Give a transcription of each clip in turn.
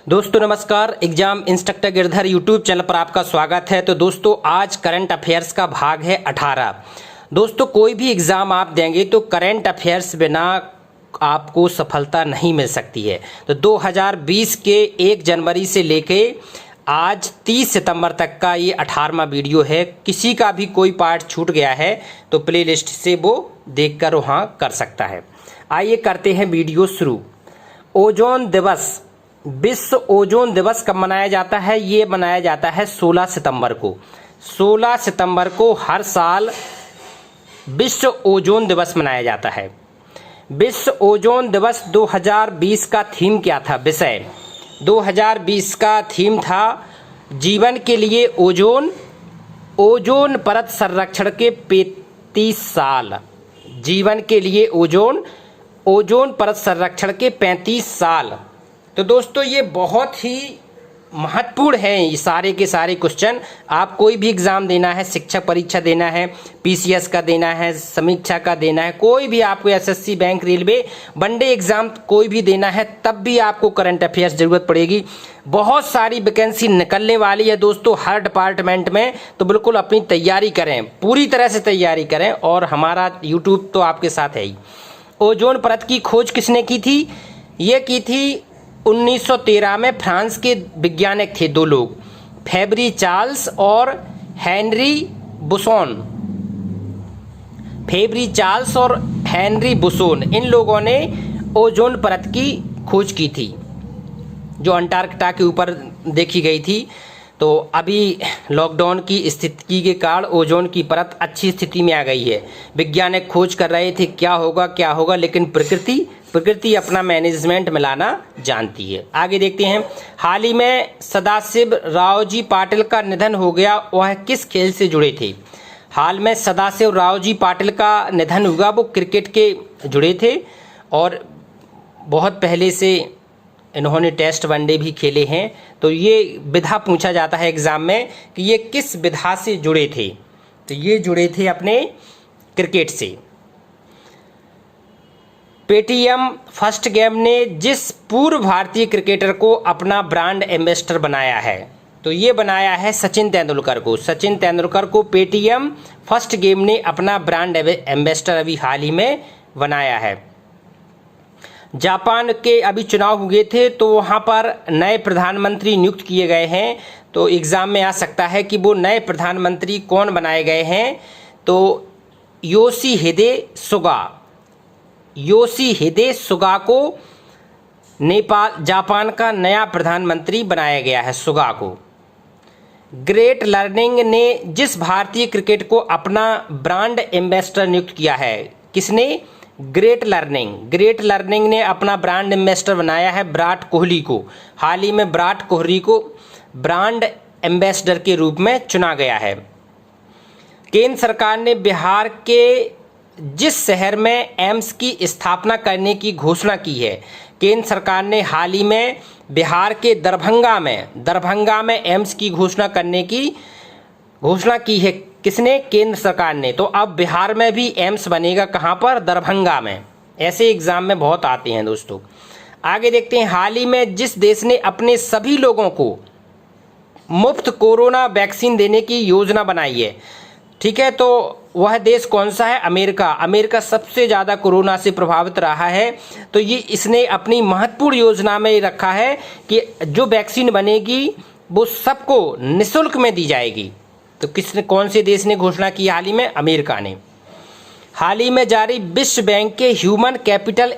दोस्तों नमस्कार। Exam instructor Girdhar YouTube channel पर आपका स्वागत है। तो दोस्तों आज करंट अफेयर्स का भाग है 18। दोस्तों कोई भी एग्ज़ाम आप देंगे तो करंट अफेयर्स बिना आपको सफलता नहीं मिल सकती है। तो 2020 के 1 जनवरी से लेके आज 30 सितंबर तक का ये 18वां वीडियो है। किसी का भी कोई पार्ट छूट गया है तो प्लेलिस्ट से वो देखकर वहाँ कर सकता है। आइए करते हैं वीडियो शुरू। ओजोन दिवस, विश्व ओजोन दिवस कब मनाया जाता है? ये मनाया जाता है 16 सितंबर को। 16 सितंबर को हर साल विश्व ओजोन दिवस मनाया जाता है। विश्व ओजोन दिवस 2020 का थीम क्या था? विषय 2020 का थीम था जीवन के लिए ओजोन, ओजोन परत संरक्षण के 35 साल। जीवन के लिए ओजोन, ओजोन परत संरक्षण के 35 साल। तो दोस्तों ये बहुत ही महत्वपूर्ण है। ये सारे के सारे क्वेश्चन आप कोई भी एग्ज़ाम देना है, शिक्षक परीक्षा देना है, पीसीएस का देना है, समीक्षा का देना है, कोई भी आपको SSC, bank, railway, one day exam कोई भी देना है, तब भी आपको करंट अफेयर्स ज़रूरत पड़ेगी। बहुत सारी वैकेंसी निकलने वाली है दोस्तों हर डिपार्टमेंट में। तो बिल्कुल अपनी तैयारी करें, पूरी तरह से तैयारी करें और हमारा यूट्यूब तो आपके साथ है ही। ओजोन परत की खोज किसने की थी? ये की थी 1913 में फ्रांस के वैज्ञानिक थे दो लोग, फेब्री चार्ल्स और हेनरी बुसोन। फेब्री चार्ल्स और हेनरी बुसोन, इन लोगों ने ओजोन परत की खोज की थी जो अंटार्कटिका के ऊपर देखी गई थी। तो अभी लॉकडाउन की स्थिति के कारण ओजोन की परत अच्छी स्थिति में आ गई है। वैज्ञानिक खोज कर रहे थे क्या होगा, लेकिन प्रकृति अपना मैनेजमेंट मिलाना जानती है। आगे देखते हैं। हाल ही में सदाशिव रावजी पाटिल का निधन हो गया, वह किस खेल से जुड़े थे? हाल में सदाशिव रावजी पाटिल का निधन हुआ, वो क्रिकेट के जुड़े थे और बहुत पहले से इन्होंने टेस्ट वनडे भी खेले हैं। तो ये विधा पूछा जाता है एग्जाम में कि ये किस विधा से जुड़े थे? तो ये जुड़े थे अपने क्रिकेट से। पेटीएम फर्स्ट गेम ने जिस पूर्व भारतीय क्रिकेटर को अपना ब्रांड एम्बेसडर बनाया है, तो ये बनाया है सचिन तेंदुलकर को। सचिन तेंदुलकर को पेटीएम फर्स्ट गेम ने अपना ब्रांड एम्बेसडर अभी हाल ही में बनाया है। जापान के अभी चुनाव हुए थे तो वहाँ पर नए प्रधानमंत्री नियुक्त किए गए हैं। तो एग्ज़ाम में आ सकता है कि वो नए प्रधानमंत्री कौन बनाए गए हैं। तो योशिहिदे सुगा को जापान का नया प्रधानमंत्री बनाया गया है, सुगा को। ग्रेट लर्निंग ने जिस भारतीय क्रिकेट को अपना ब्रांड एम्बेसडर नियुक्त किया है, किसने? ग्रेट लर्निंग ने अपना ब्रांड एम्बेसडर बनाया है विराट कोहली को। हाल ही में विराट कोहली को ब्रांड एम्बेसडर के रूप में चुना गया है। केंद्र सरकार ने बिहार के जिस शहर में एम्स की स्थापना करने की घोषणा की है, केंद्र सरकार ने हाल ही में बिहार के दरभंगा में एम्स की घोषणा की है। किसने? केंद्र सरकार ने। तो अब बिहार में भी एम्स बनेगा, कहाँ पर? दरभंगा में। ऐसे एग्जाम में बहुत आते हैं दोस्तों। आगे देखते हैं। हाल ही में जिस देश ने अपने सभी लोगों को मुफ्त कोरोना वैक्सीन देने की योजना बनाई है, ठीक है, तो वह देश कौन सा है? अमेरिका सबसे ज़्यादा कोरोना से प्रभावित रहा है। तो ये इसने अपनी महत्वपूर्ण योजना में रखा है कि जो वैक्सीन बनेगी वो सबको निःशुल्क में दी जाएगी। तो कौन से देश ने घोषणा की हाल ही में? अमेरिका ने। हाल ही में जारी विश्व बैंक के ह्यूमन कैपिटल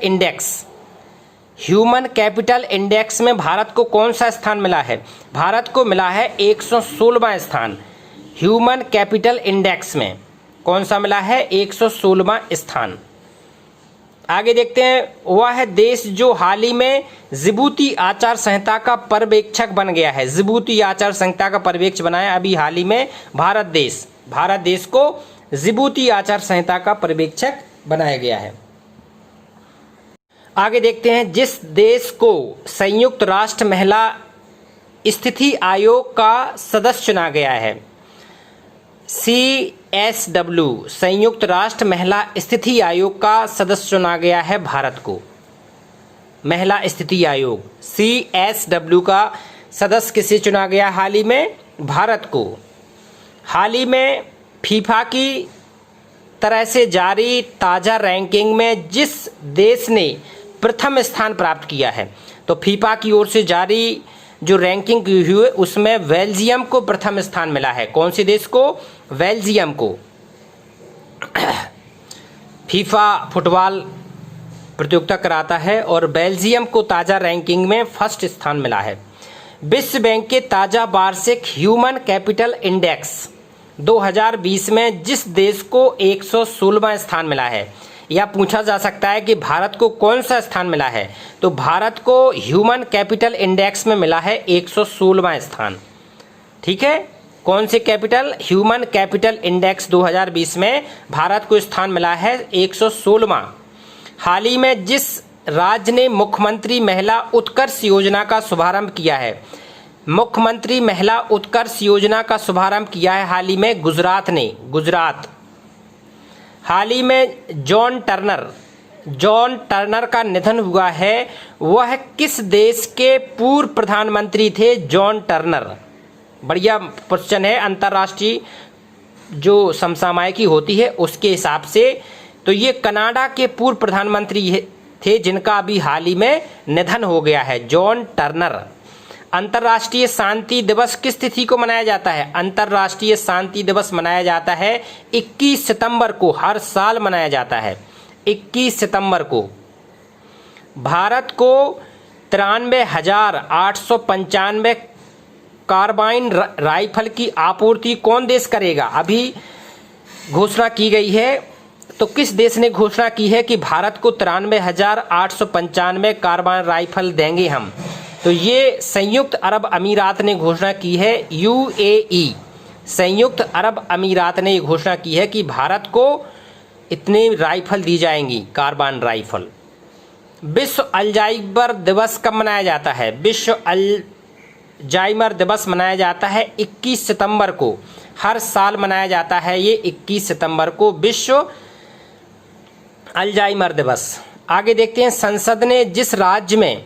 इंडेक्स में भारत को कौन सा स्थान मिला है? भारत को मिला है 116वां स्थान। ह्यूमन कैपिटल इंडेक्स में कौन सा मिला है? 116वां स्थान। आगे देखते हैं। वह देश जो हाल ही में जिबूती आचार संहिता का पर्यवेक्षक बन गया है, जिबूती आचार संहिता का पर्यवेक्षक बनाया अभी हाल ही में भारत देश को जिबूती आचार संहिता का पर्यवेक्षक बनाया गया है। आगे देखते हैं। जिस देश को संयुक्त राष्ट्र महिला स्थिति आयोग का सदस्य चुना गया है, CSW संयुक्त राष्ट्र महिला स्थिति आयोग का सदस्य चुना गया है भारत को। महिला स्थिति आयोग CSW का सदस्य किसे चुना गया हाल ही में? भारत को। हाल ही में फीफा की तरह से जारी ताज़ा रैंकिंग में जिस देश ने प्रथम स्थान प्राप्त किया है, तो फीफा की ओर से जारी जो रैंकिंग हुई उसमें बेल्जियम को प्रथम स्थान मिला है। कौन से देश को? बेल्जियम को। फीफा फुटबॉल प्रतियोगिता कराता है और बेल्जियम को ताज़ा रैंकिंग में फर्स्ट स्थान मिला है। विश्व बैंक के ताज़ा वार्षिक ह्यूमन कैपिटल इंडेक्स 2020 में जिस देश को 116वां स्थान मिला है, या पूछा जा सकता है कि भारत को कौन सा स्थान मिला है, तो भारत को ह्यूमन कैपिटल इंडेक्स में मिला है 116वां स्थान। ठीक है, कौन से कैपिटल? ह्यूमन कैपिटल इंडेक्स 2020 में भारत को स्थान मिला है 116वां। हाल ही में जिस राज्य ने मुख्यमंत्री महिला उत्कर्ष योजना का शुभारंभ किया है, मुख्यमंत्री महिला उत्कर्ष योजना का शुभारंभ किया है हाल ही में गुजरात ने। गुजरात। हाल ही में जॉन टर्नर का निधन हुआ है। वह किस देश के पूर्व प्रधानमंत्री थे? John Turner. बढ़िया क्वेश्चन है, अंतर्राष्ट्रीय जो समसामयिकी होती है उसके हिसाब से। तो ये कनाडा के पूर्व प्रधानमंत्री थे जिनका अभी हाल ही में निधन हो गया है, जॉन टर्नर। अंतर्राष्ट्रीय शांति दिवस किस तिथि को मनाया जाता है? अंतर्राष्ट्रीय शांति दिवस मनाया जाता है 21 सितंबर को, हर साल मनाया जाता है 21 सितंबर को। भारत को 93,895 कार्बाइन राइफल की आपूर्ति कौन देश करेगा? अभी घोषणा की गई है, तो किस देश ने घोषणा की है कि भारत को 93,895 कार्बाइन राइफल देंगे हम? तो ये संयुक्त अरब अमीरात ने घोषणा की है। UAE, संयुक्त अरब अमीरात ने घोषणा की है कि भारत को इतने राइफल दी जाएंगी, कार्बाइन राइफल। विश्व अल्जाइमर दिवस कब मनाया जाता है? विश्व अल्जाइमर दिवस मनाया जाता है 21 सितंबर को, हर साल मनाया जाता है ये 21 सितंबर को विश्व अल्जाइमर दिवस। आगे देखते हैं, संसद ने जिस राज्य में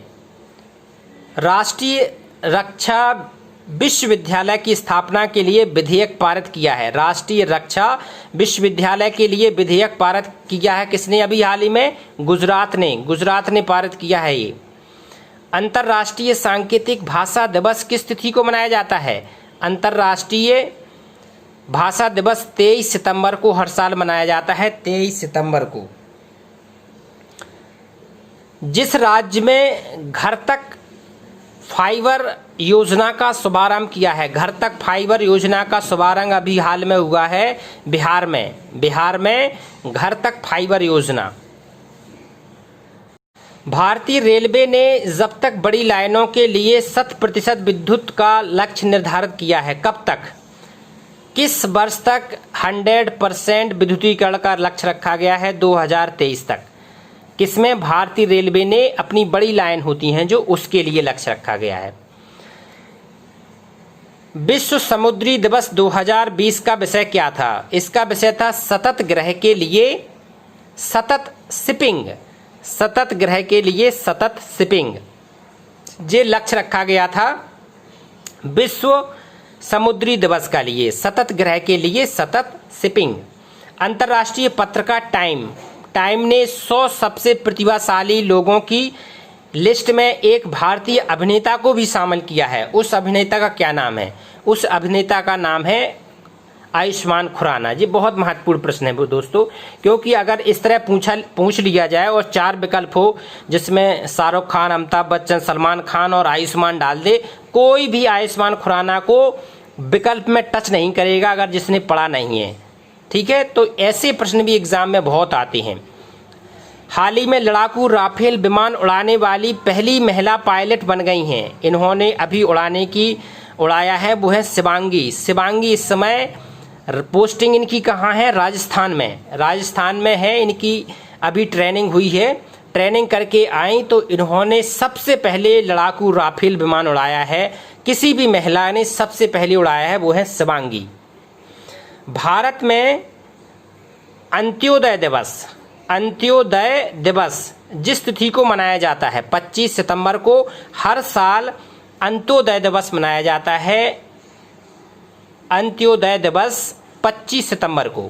राष्ट्रीय रक्षा विश्वविद्यालय की स्थापना के लिए विधेयक पारित किया है, राष्ट्रीय रक्षा विश्वविद्यालय के लिए विधेयक पारित किया है किसने अभी हाल ही में? गुजरात ने पारित किया है ये। अंतर्राष्ट्रीय सांकेतिक भाषा दिवस किस तिथि को मनाया जाता है? अंतर्राष्ट्रीय भाषा दिवस 23 सितंबर को हर साल मनाया जाता है, 23 सितंबर को। जिस राज्य में घर तक फाइबर योजना का शुभारंभ किया है, घर तक फाइबर योजना का शुभारंभ अभी हाल में हुआ है बिहार में घर तक फाइबर योजना। भारतीय रेलवे ने जब तक बड़ी लाइनों के लिए 100% विद्युत का लक्ष्य निर्धारित किया है, कब तक, किस वर्ष तक 100% विद्युतीकरण का लक्ष्य रखा गया है? 2023 तक। किसमें? भारतीय रेलवे ने अपनी बड़ी लाइन होती हैं जो उसके लिए लक्ष्य रखा गया है। विश्व समुद्री दिवस 2020 का विषय क्या था? इसका विषय था सतत ग्रह के लिए सतत शिपिंग। ये लक्ष्य रखा गया था विश्व समुद्री दिवस का लिए, सतत ग्रह के लिए सतत शिपिंग। अंतर्राष्ट्रीय पत्रकार टाइम ने 100 सबसे प्रतिभाशाली लोगों की लिस्ट में एक भारतीय अभिनेता को भी शामिल किया है। उस अभिनेता का क्या नाम है? उस अभिनेता का नाम है आयुष्मान खुराना। ये बहुत महत्वपूर्ण प्रश्न है दोस्तों, क्योंकि अगर इस तरह पूछ लिया जाए और 4 विकल्प हो जिसमें शाहरुख खान, अमिताभ बच्चन, सलमान खान और आयुष्मान डाल दे, कोई भी आयुष्मान खुराना को विकल्प में टच नहीं करेगा अगर जिसने पढ़ा नहीं है। ठीक है, तो ऐसे प्रश्न भी एग्जाम में बहुत आते हैं। हाल ही में लड़ाकू राफेल विमान उड़ाने वाली पहली महिला पायलट बन गई हैं। इन्होंने अभी उड़ाया है वो है शिवांगी। इस समय पोस्टिंग इनकी कहाँ है? राजस्थान में है इनकी। अभी ट्रेनिंग हुई है, ट्रेनिंग करके आई तो इन्होंने सबसे पहले लड़ाकू राफेल विमान उड़ाया है। किसी भी महिला ने सबसे पहले उड़ाया है वो है शिवांगी। भारत में अंत्योदय दिवस अंत्योदय दिवस जिस तिथि को मनाया जाता है 25 सितंबर को हर साल अंत्योदय दिवस मनाया जाता है। अंत्योदय दिवस 25 सितंबर को।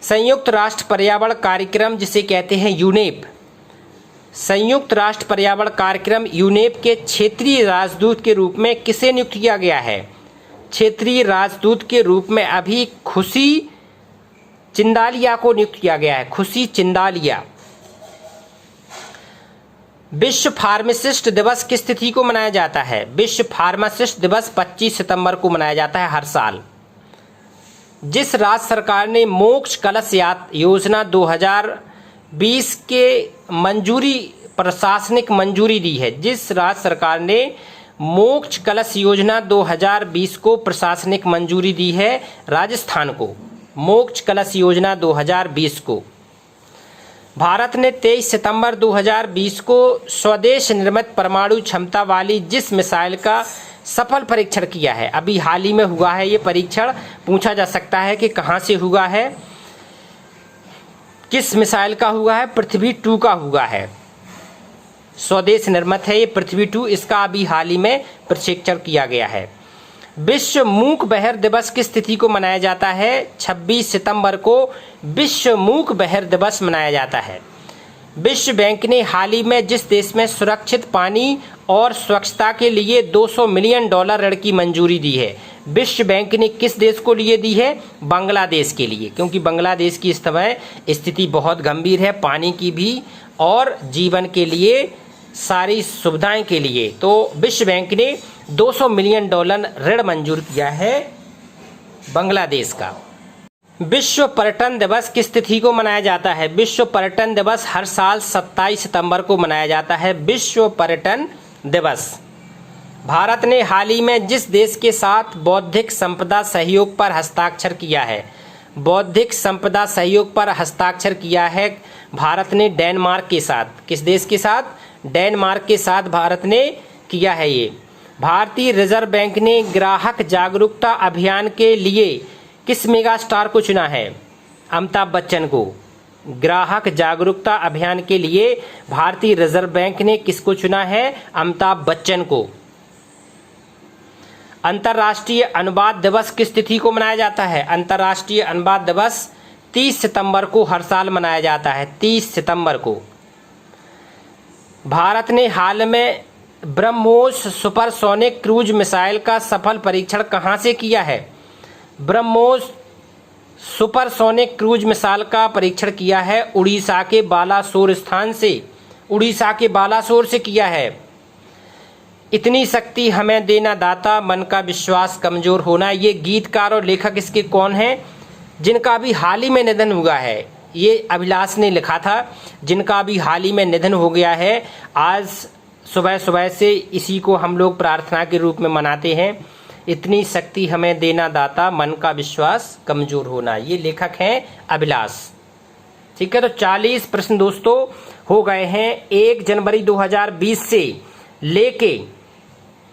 संयुक्त राष्ट्र पर्यावरण कार्यक्रम जिसे कहते हैं यूनेप, संयुक्त राष्ट्र पर्यावरण कार्यक्रम यूनेप के क्षेत्रीय राजदूत के रूप में किसे नियुक्त किया गया है? क्षेत्रीय राजदूत के रूप में अभी खुशी चिंदालिया को नियुक्त किया गया है। खुशी चिंदालिया। विश्व फार्मासिस्ट दिवस किस तिथि को मनाया जाता है? विश्व फार्मासिस्ट दिवस 25 सितंबर को मनाया जाता है हर साल। जिस राज्य सरकार ने मोक्ष कलश योजना 2020 के मंजूरी प्रशासनिक मंजूरी दी है, जिस राज्य सरकार ने मोक्ष कलश योजना 2020 को प्रशासनिक मंजूरी दी है? राजस्थान को। मोक्ष कलश योजना 2020 को। भारत ने 23 सितंबर 2020 को स्वदेश निर्मित परमाणु क्षमता वाली जिस मिसाइल का सफल परीक्षण किया है? अभी हाल ही में हुआ है ये परीक्षण। पूछा जा सकता है कि कहां से हुआ है, किस मिसाइल का हुआ है? पृथ्वी 2 का हुआ है। स्वदेश निर्मित है ये पृथ्वी 2, इसका अभी हाल ही में प्रशिक्षण किया गया है। विश्व मूक बधिर दिवस किस तिथि को मनाया जाता है? 26 सितंबर को विश्व मूक बधिर दिवस मनाया जाता है। विश्व बैंक ने हाल ही में जिस देश में सुरक्षित पानी और स्वच्छता के लिए $200 मिलियन ऋण की मंजूरी दी है? विश्व बैंक ने किस देश को लिए दी है? बांग्लादेश के लिए, क्योंकि बांग्लादेश की इस समय स्थिति बहुत गंभीर है, पानी की भी और जीवन के लिए सारी सुविधाएं के लिए। तो विश्व बैंक ने $200 मिलियन ऋण मंजूर किया है बांग्लादेश का। विश्व पर्यटन दिवस किस तिथि को मनाया जाता है? विश्व पर्यटन दिवस हर साल 27 सितंबर को मनाया जाता है। विश्व पर्यटन दिवस। भारत ने हाल ही में जिस देश के साथ बौद्धिक संपदा सहयोग पर हस्ताक्षर किया है? बौद्धिक संपदा सहयोग पर हस्ताक्षर किया है भारत ने डेनमार्क के साथ। किस देश के साथ? डेनमार्क के साथ भारत ने किया है ये। भारतीय रिजर्व बैंक ने ग्राहक जागरूकता अभियान के लिए किस मेगा स्टार को चुना है? अमिताभ बच्चन को। ग्राहक जागरूकता अभियान के लिए भारतीय रिजर्व बैंक ने किसको चुना है? अमिताभ बच्चन को। अंतर्राष्ट्रीय अनुवाद दिवस किस तिथि को मनाया जाता है? अंतर्राष्ट्रीय अनुवाद दिवस 30 सितंबर को हर साल मनाया जाता है। 30 सितंबर को। भारत ने हाल में ब्रह्मोस सुपरसोनिक क्रूज मिसाइल का सफल परीक्षण कहां से किया है? ब्रह्मोस सुपरसोनिक क्रूज मिसाइल का परीक्षण किया है उड़ीसा के बालासोर स्थान से। उड़ीसा के बालासोर से किया है। इतनी शक्ति हमें देना दाता, मन का विश्वास कमजोर होना, ये गीतकार और लेखक इसके कौन हैं? जिनका भी हाल ही में निधन हुआ है। ये अभिलाष ने लिखा था, जिनका भी हाल ही में निधन हो गया है। आज सुबह सुबह से इसी को हम लोग प्रार्थना के रूप में मनाते हैं। इतनी शक्ति हमें देना दाता, मन का विश्वास कमजोर होना, ये लेखक हैं अभिलाष। ठीक है, तो 40 प्रश्न दोस्तों हो गए हैं। 1 जनवरी 2020 से लेके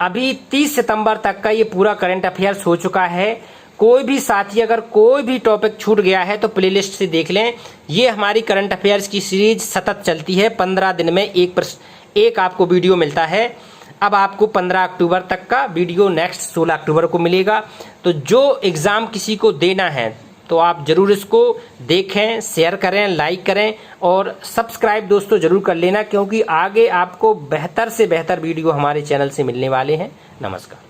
अभी 30 सितंबर तक का ये पूरा करंट अफेयर्स हो चुका है। कोई भी साथी अगर कोई भी टॉपिक छूट गया है तो प्लेलिस्ट से देख लें। ये हमारी करंट अफेयर्स की सीरीज सतत चलती है। 15 दिन में एक आपको वीडियो मिलता है। अब आपको 15 अक्टूबर तक का वीडियो नेक्स्ट 16 अक्टूबर को मिलेगा। तो जो एग्ज़ाम किसी को देना है तो आप ज़रूर इसको देखें, शेयर करें, लाइक करें और सब्सक्राइब दोस्तों ज़रूर कर लेना, क्योंकि आगे आपको बेहतर से बेहतर वीडियो हमारे चैनल से मिलने वाले हैं। नमस्कार।